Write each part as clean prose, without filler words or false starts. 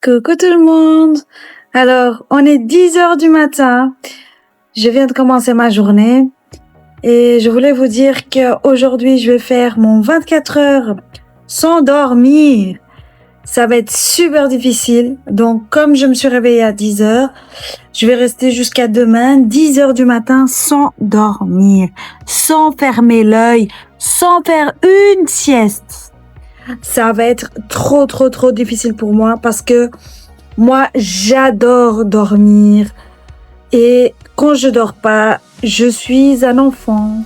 Coucou tout le monde. Alors, on est 10 heures du matin. Je viens de commencer ma journée et je voulais vous dire qu'aujourd'hui, je vais faire mon 24 heures sans dormir. Ça va être super difficile. Donc, comme je me suis réveillée à 10 heures, je vais rester jusqu'à demain, 10 heures du matin, sans dormir, sans fermer l'œil, sans faire une sieste. Ça va être trop difficile pour moi parce que moi, j'adore dormir. Et quand je dors pas, je suis un enfant.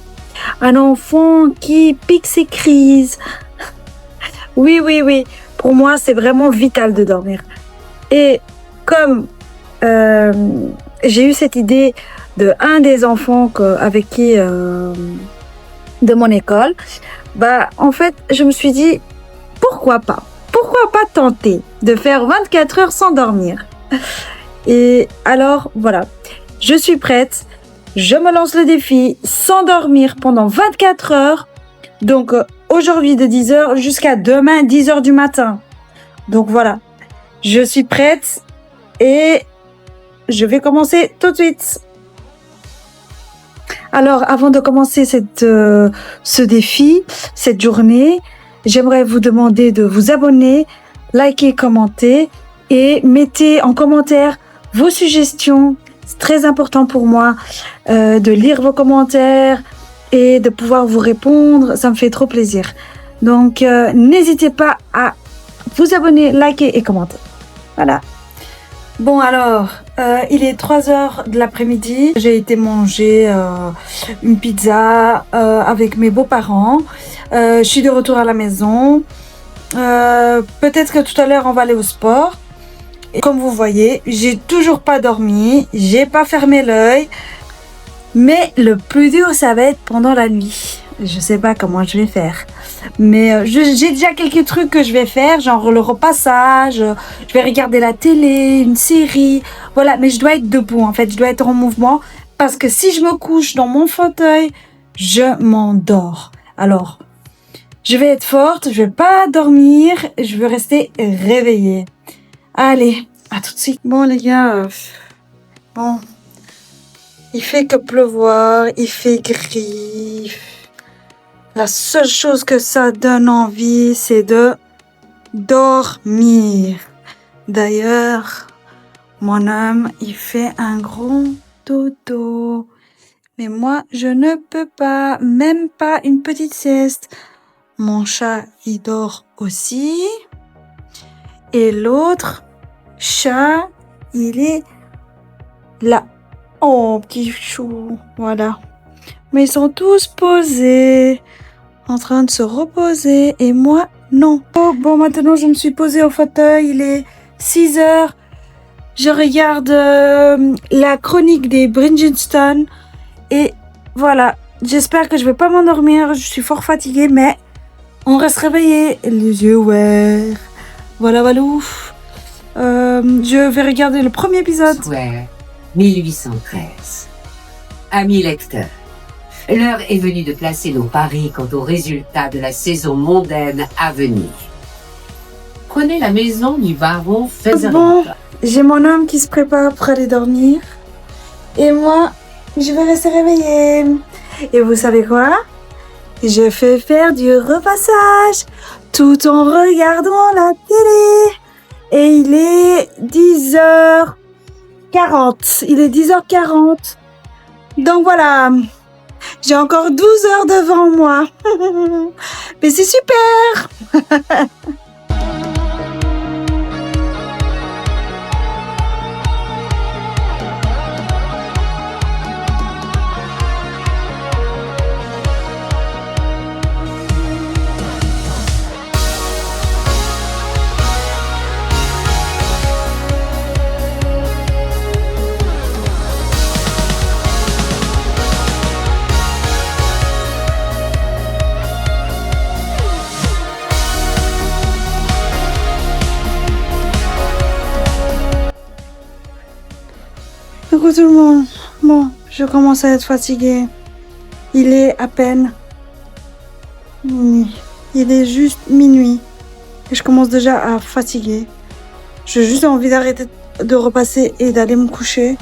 Un enfant qui pique ses crises. Oui. Pour moi, c'est vraiment vital de dormir. Et comme j'ai eu cette idée de un des enfants avec qui de mon école, en fait, je me suis dit pourquoi pas tenter de faire 24 heures sans dormir. Et alors voilà, je suis prête. Je me lance le défi sans dormir pendant 24 heures. Donc aujourd'hui de 10 heures jusqu'à demain 10 heures du matin. Donc voilà, je suis prête et je vais commencer tout de suite. Alors avant de commencer ce défi, cette journée, j'aimerais vous demander de vous abonner, liker, commenter et mettez en commentaire vos suggestions. C'est très important pour moi de lire vos commentaires et de pouvoir vous répondre. Ça me fait trop plaisir. Donc, n'hésitez pas à vous abonner, liker et commenter. Voilà. Bon, alors, il est 3 heures de l'après-midi. J'ai été manger une pizza avec mes beaux-parents. Je suis de retour à la maison. Peut-être que tout à l'heure, on va aller au sport. Et comme vous voyez, j'ai toujours pas dormi, j'ai pas fermé l'œil. Mais le plus dur, ça va être pendant la nuit. Je sais pas comment je vais faire. Mais j'ai déjà quelques trucs que je vais faire, genre le repassage, je vais regarder la télé, une série. Voilà, mais je dois être debout en fait, je dois être en mouvement. Parce que si je me couche dans mon fauteuil, je m'endors. Alors, je vais être forte, je vais pas dormir, je veux rester réveillée. Allez, à tout de suite. Bon les gars, il fait que pleuvoir, il fait gris. La seule chose que ça donne envie, c'est de dormir. D'ailleurs, mon homme, il fait un gros dodo. Mais moi, je ne peux pas, même pas une petite sieste. Mon chat, il dort aussi. Et l'autre chat, il est là. Oh, petit chou. Voilà. Mais ils sont tous posés, en train de se reposer. Et moi, non. Oh, bon, maintenant, je me suis posée au fauteuil. Il est 6 heures. Je regarde la chronique des Bridgerton. Et voilà. J'espère que je vais pas m'endormir. Je suis fort fatiguée, mais on reste réveillé. Les yeux ouverts. Voilà. Je vais regarder le premier épisode. Square, 1813. Amis lecteurs, l'heure est venue de placer nos paris quant aux résultats de la saison mondaine à venir. Prenez la maison du baron Featherington. Bon, j'ai mon homme qui se prépare pour aller dormir. Et moi, je vais rester réveillée. Et vous savez quoi? Je fais faire du repassage tout en regardant la télé. Et il est 10h40. Il est 10h40. Donc voilà. J'ai encore 12 heures devant moi. Mais c'est super. Coucou tout le monde. Bon, je commence à être fatiguée. Il est à peine minuit. Il est juste minuit. Et je commence déjà à fatiguer. J'ai juste envie d'arrêter de repasser et d'aller me coucher.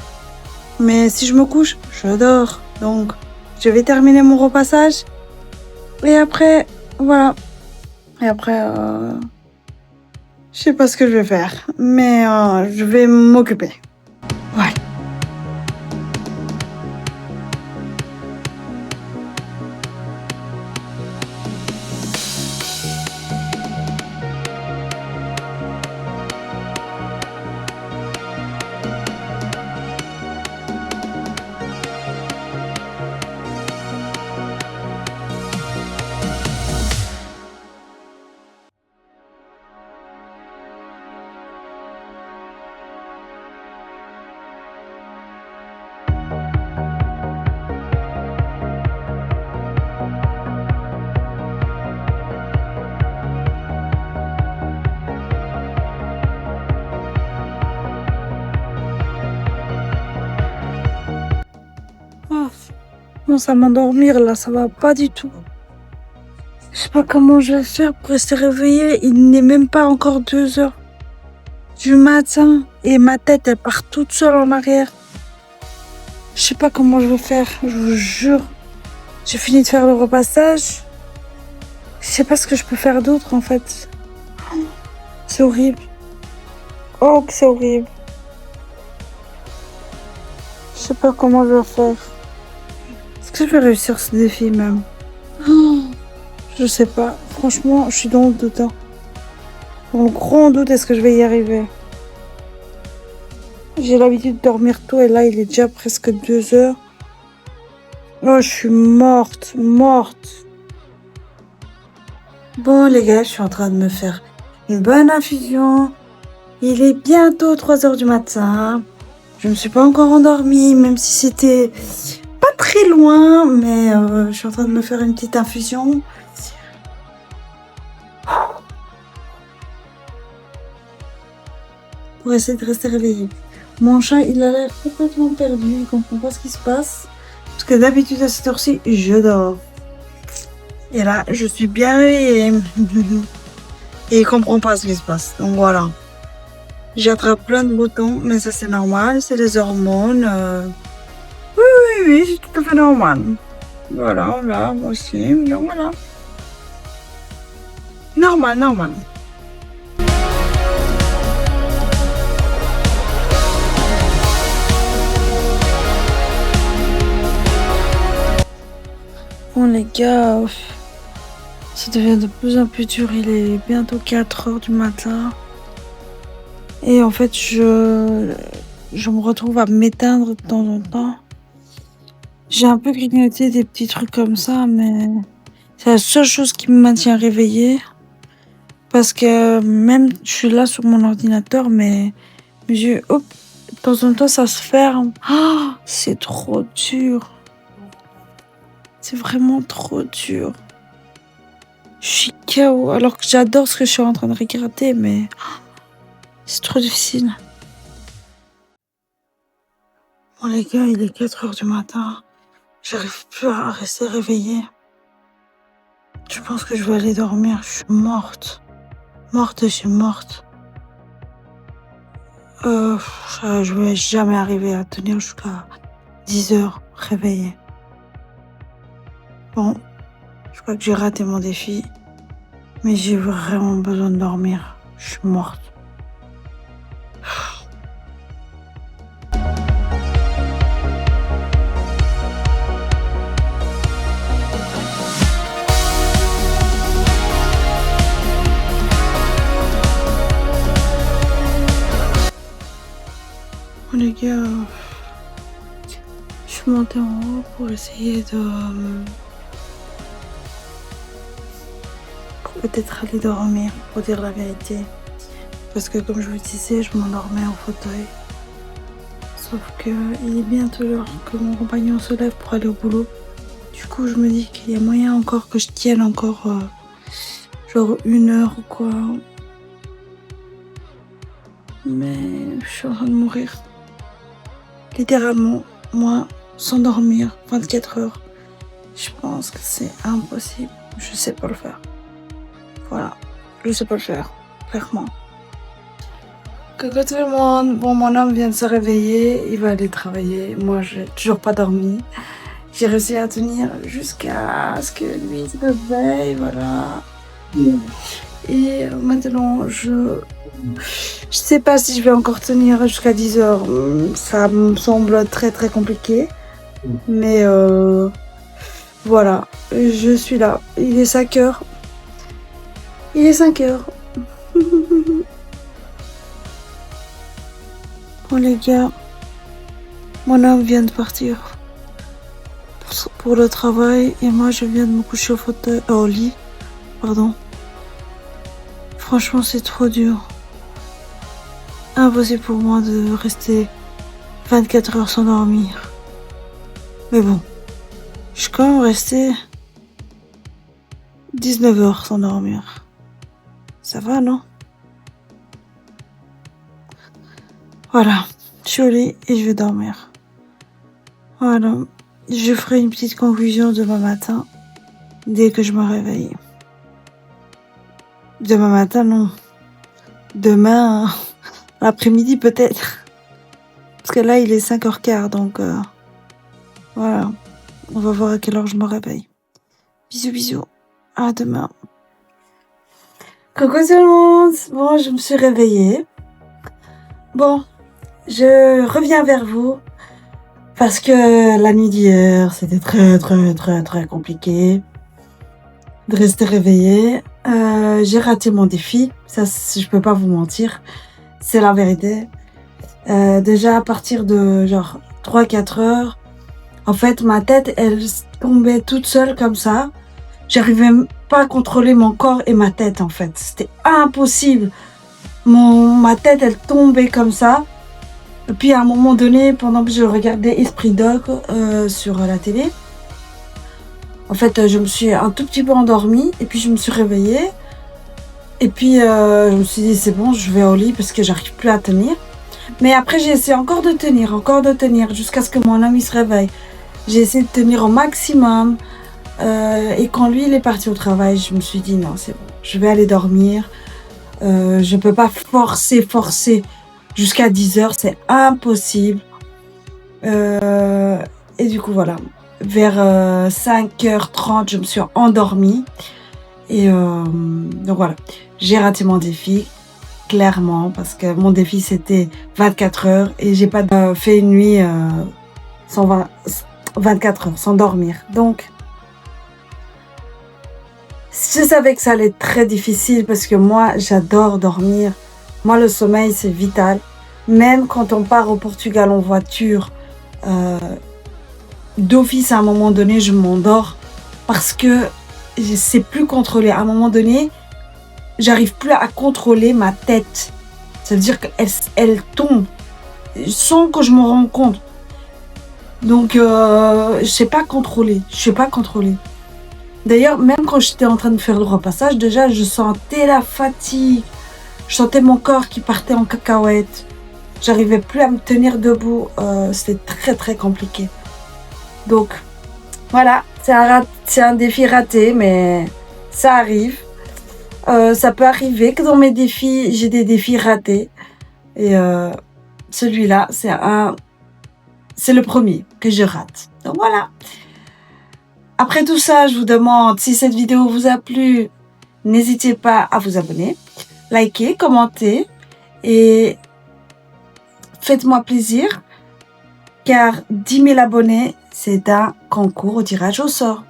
Mais si je me couche, je dors. Donc, je vais terminer mon repassage. Et après, voilà. Et après, je sais pas ce que je vais faire. Mais je vais m'occuper. Ouais. Oh, commence à m'endormir là, ça va pas du tout. Je sais pas comment je vais faire pour rester réveillée. Il n'est même pas encore 2 heures du matin et ma tête elle part toute seule en arrière. Je sais pas comment je vais faire, je vous jure. J'ai fini de faire le repassage. Je sais pas ce que je peux faire d'autre en fait. C'est horrible. Oh, que c'est horrible. Je sais pas comment je vais faire. Est-ce que je vais réussir ce défi même? Je sais pas. Franchement, je suis dans le doute. Dans le grand doute, est-ce que je vais y arriver? J'ai l'habitude de dormir tôt et là, il est déjà presque 2 heures. Oh, je suis morte. Bon, les gars, je suis en train de me faire une bonne infusion. Il est bientôt 3 heures du matin. Je ne me suis pas encore endormie, même si c'était pas très loin, mais je suis en train de me faire une petite infusion. Pour essayer de rester réveillée. Mon chat, il a l'air complètement perdu, il comprend pas ce qui se passe. Parce que d'habitude, à cette heure-ci, je dors. Et là, je suis bien réveillée. Et il comprend pas ce qui se passe. Donc voilà. J'attrape plein de boutons, mais ça c'est normal, c'est les hormones. Oui, c'est tout à fait normal. Voilà, là, moi aussi, donc voilà. Normal. Bon les gars, ça devient de plus en plus dur, il est bientôt 4 heures du matin. Et en fait, je me retrouve à m'éteindre de temps en temps. J'ai un peu grignoté des petits trucs comme ça, mais c'est la seule chose qui me maintient réveillée. Parce que même, je suis là sur mon ordinateur, mais mes yeux, hop, de temps en temps, ça se ferme. Ah, c'est trop dur. C'est vraiment trop dur. Je suis KO, alors que j'adore ce que je suis en train de regarder, mais c'est trop difficile. Bon les gars, il est 4 heures du matin. J'arrive plus à rester réveillée. Je pense que je vais aller dormir. Je suis morte. Je suis morte. Je vais jamais arriver à tenir jusqu'à 10 heures réveillée. Bon, je crois que j'ai raté mon défi. Mais j'ai vraiment besoin de dormir. Je suis morte. Bon les gars, je suis montée en haut pour essayer de... peut-être aller dormir, pour dire la vérité. Parce que comme je vous disais, je m'endormais au fauteuil. Sauf que il est bientôt l'heure que mon compagnon se lève pour aller au boulot. Du coup, je me dis qu'il y a moyen encore que je tienne encore genre 1 heure ou quoi. Mais je suis en train de mourir. Littéralement, moi, sans dormir 24 heures, je pense que c'est impossible. Je sais pas le faire. Voilà, je sais pas le faire, clairement. Coucou tout le monde. Bon, mon homme vient de se réveiller. Il va aller travailler. Moi, j'ai toujours pas dormi. J'ai réussi à tenir jusqu'à ce que lui se réveille. Voilà. Et maintenant, je sais pas si je vais encore tenir jusqu'à 10 heures. Ça me semble très très compliqué. Mais voilà. Je suis là. Il est 5 heures. Il est 5 heures. Bon les gars, mon homme vient de partir pour le travail et moi je viens de me coucher au lit. Pardon. Franchement c'est trop dur. Impossible pour moi de rester 24 heures sans dormir. Mais bon, je suis quand même restée 19 heures sans dormir. Ça va non? Voilà, je suis au lit et je vais dormir. Voilà, je ferai une petite conclusion demain matin, dès que je me réveille. Demain matin, non. Demain, l'après-midi peut-être. Parce que là, il est 5h15, donc voilà. On va voir à quelle heure je me réveille. Bisous, bisous. À demain. Coucou tout le monde. Bon, je me suis réveillée. Bon, je reviens vers vous parce que la nuit d'hier, c'était très compliqué de rester réveillée. J'ai raté mon défi, ça je peux pas vous mentir, c'est la vérité. Déjà à partir de genre 3-4 heures, en fait ma tête elle tombait toute seule comme ça. J'arrivais pas à contrôler mon corps et ma tête en fait, c'était impossible. Ma tête elle tombait comme ça. Et puis à un moment donné, pendant que je regardais Esprit Doc sur la télé, en fait je me suis un tout petit peu endormie et puis je me suis réveillée. Et puis je me suis dit c'est bon, je vais au lit parce que j'arrive plus à tenir. Mais après j'ai essayé encore de tenir jusqu'à ce que mon ami se réveille. J'ai essayé de tenir au maximum. Et quand lui il est parti au travail, je me suis dit non c'est bon, je vais aller dormir. Je peux pas forcer jusqu'à 10 heures, c'est impossible. Et du coup voilà, vers 5h30 je me suis endormie. Et donc voilà, j'ai raté mon défi, clairement, parce que mon défi c'était 24 heures et j'ai pas fait une nuit 24 heures sans dormir. Donc je savais que ça allait être très difficile parce que moi, j'adore dormir. Moi, le sommeil, c'est vital. Même quand on part au Portugal en voiture, d'office, à un moment donné, je m'endors parce que je sais plus contrôler. À un moment donné, j'arrive plus à contrôler ma tête. Ça veut dire qu'elle tombe sans que je me rende compte. Donc, je sais pas contrôler. D'ailleurs, même quand j'étais en train de faire le repassage, déjà, je sentais la fatigue. Je sentais mon corps qui partait en cacahuète. J'arrivais plus à me tenir debout. C'était très compliqué. Donc, voilà, c'est un défi raté, mais ça arrive. Ça peut arriver que dans mes défis, j'ai des défis ratés. Et celui-là, c'est le premier que je rate. Donc voilà. Après tout ça, je vous demande si cette vidéo vous a plu, n'hésitez pas à vous abonner, liker, commenter et faites-moi plaisir car 10 000 abonnés, c'est un concours au tirage au sort.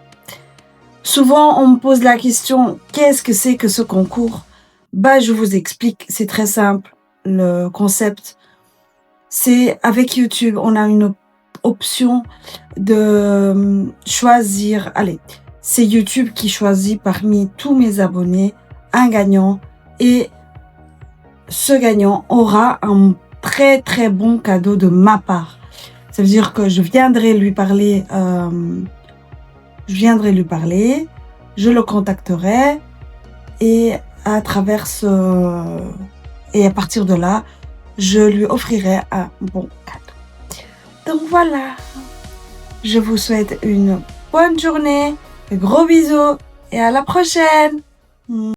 Souvent, on me pose la question, qu'est-ce que c'est que ce concours? Je vous explique, c'est très simple, le concept. C'est avec YouTube, on a une option de choisir, c'est YouTube qui choisit parmi tous mes abonnés un gagnant et ce gagnant aura un très bon cadeau de ma part. Ça veut dire que je viendrai lui parler, je le contacterai et à partir de là, je lui offrirai un bon cadeau. Donc voilà, je vous souhaite une bonne journée, de gros bisous et à la prochaine.